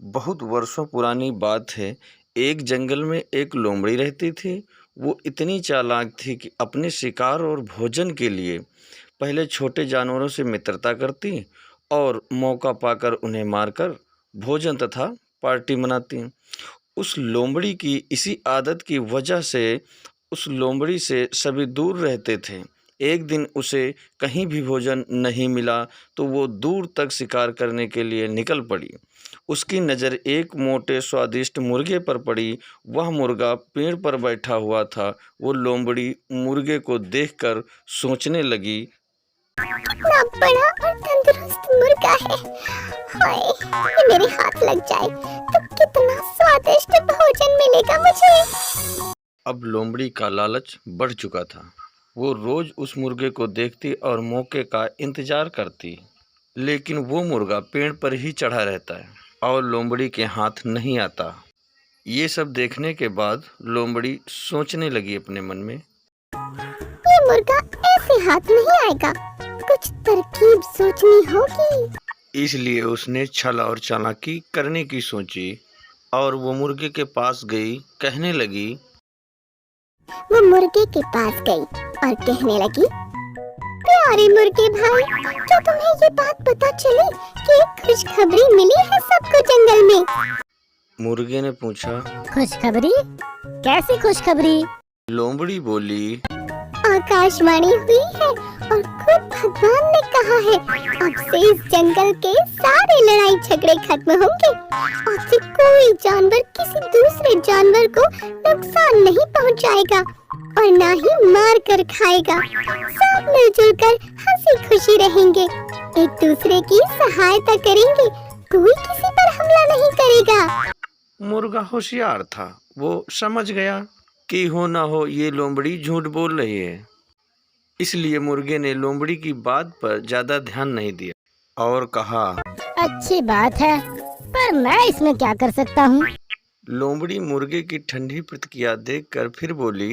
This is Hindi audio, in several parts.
बहुत वर्षों पुरानी बात है। एक जंगल में एक लोमड़ी रहती थी। वो इतनी चालाक थी कि अपने शिकार और भोजन के लिए पहले छोटे जानवरों से मित्रता करती और मौका पाकर उन्हें मारकर भोजन तथा पार्टी मनाती। उस लोमड़ी की इसी आदत की वजह से उस लोमड़ी से सभी दूर रहते थे। एक दिन उसे कहीं भी भोजन नहीं मिला तो वो दूर तक शिकार करने के लिए निकल पड़ी। उसकी नज़र एक मोटे स्वादिष्ट मुर्गे पर पड़ी। वह मुर्गा पेड़ पर बैठा हुआ था। वो लोमड़ी मुर्गे को देखकर सोचने लगी, इतना बड़ा और तंदुरुस्त मुर्गा है। हाय, ये मेरे हाथ लग जाए तो कितना स्वादिष्ट भोजन मिलेगा मुझे। अब लोमड़ी का लालच बढ़ चुका था। वो रोज उस मुर्गे को देखती और मौके का इंतजार करती, लेकिन वो मुर्गा पेड़ पर ही चढ़ा रहता है और लोमड़ी के हाथ नहीं आता। ये सब देखने के बाद लोमड़ी सोचने लगी अपने मन में, ये मुर्गा ऐसे हाथ नहीं आएगा, कुछ तरकीब सोचनी होगी। इसलिए उसने छल और चालाकी करने की सोची और वो मुर्गे के पास गई। कहने लगी, वो मुर्गे के पास गई और कहने लगी, प्यारे मुर्गे भाई, क्या तुम्हें ये बात पता चली कि एक खुशखबरी मिली है सबको जंगल में? मुर्गे ने पूछा। खुशखबरी? कैसी खुशखबरी? लोमड़ी बोली, आकाशवाणी हुई है और खुद भगवान ने कहा है, अब से इस जंगल के सारे लड़ाई झगड़े खत्म होंगे और फिर कोई जानवर किसी दूसरे जानवर को नुकसान नहीं पहुंचाएगा और ना ही मार कर खाएगा। सब मिलजुल कर हंसी खुशी रहेंगे, एक दूसरे की सहायता करेंगे, कोई किसी पर हमला नहीं करेगा। मुर्गा होशियार था। वो समझ गया कि हो ना हो ये लोमड़ी झूठ बोल रही है। इसलिए मुर्गे ने लोमड़ी की बात पर ज्यादा ध्यान नहीं दिया और कहा, अच्छी बात है, पर मैं इसमें क्या कर सकता हूँ? लोमड़ी मुर्गे की ठंडी प्रतिक्रिया देखकर फिर बोली,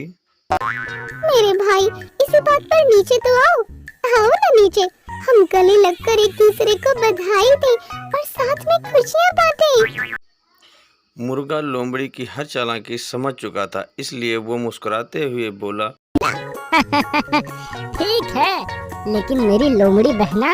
मेरे भाई, इसी बात पर नीचे तो आओ। आओ ना नीचे, हम गले लगकर एक दूसरे को बधाई दें और साथ में खुशियाँ बांटें। मुर्गा लोमड़ी की हर चालाकी समझ चुका था, इसलिए वो मुस्कुराते हुए बोला, ठीक है, लेकिन मेरी लोमड़ी बहना,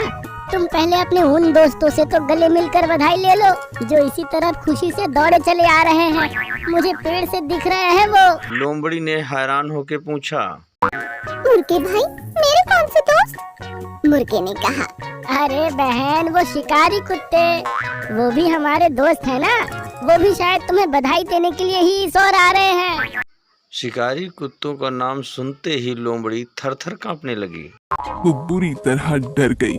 तुम पहले अपने उन दोस्तों से तो गले मिलकर बधाई ले लो जो इसी तरफ खुशी से दौड़े चले आ रहे हैं। मुझे पेड़ से दिख रहे हैं वो। लोमड़ी ने हैरान होकर पूछा, मुर्गे भाई, मेरे कौन से दोस्त? मुर्गे ने कहा, अरे बहन, वो शिकारी कुत्ते, वो भी हमारे दोस्त है ना, वो भी शायद तुम्हें बधाई देने के लिए ही इस ओर आ रहे हैं। शिकारी कुत्तों का नाम सुनते ही लोमड़ी थर-थर कांपने लगी। वो बुरी तरह डर गई,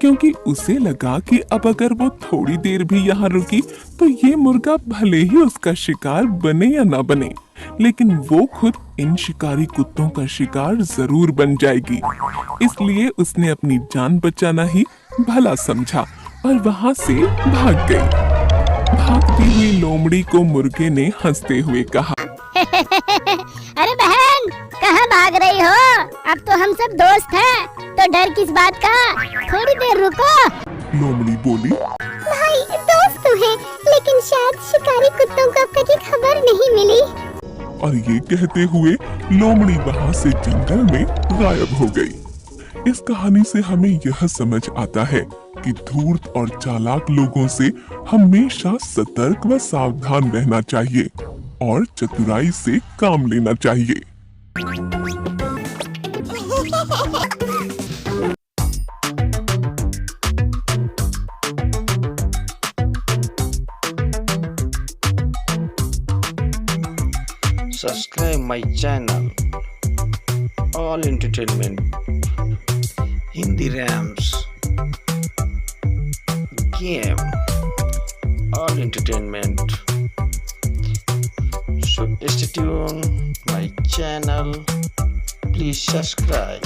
क्योंकि उसे लगा कि अब अगर वो थोड़ी देर भी यहाँ रुकी तो ये मुर्गा भले ही उसका शिकार बने या ना बने, लेकिन वो खुद इन शिकारी कुत्तों का शिकार जरूर बन जाएगी। इसलिए उसने अपनी जान बचाना ही भला समझा और वहाँ से भाग गई। भागती हुई लोमड़ी को मुर्गे ने हंसते हुए कहा, अरे बहन, कहाँ भाग रही हो? अब तो हम सब दोस्त हैं, तो डर किस बात का? थोड़ी देर रुको। लोमड़ी बोली, भाई, दोस्त तो है, लेकिन शायद शिकारी कुत्तों को अब तक ये खबर नहीं मिली। और ये कहते हुए लोमड़ी वहाँ से जंगल में गायब हो गई। इस कहानी से हमें यह समझ आता है कि धूर्त और चालाक लोगों से हमेशा सतर्क व सावधान रहना चाहिए और चतुराई से काम लेना चाहिए। Subscribe my channel, All Entertainment, Hindi Rams, Game, All Entertainment. So stay tuned my channel. Please subscribe.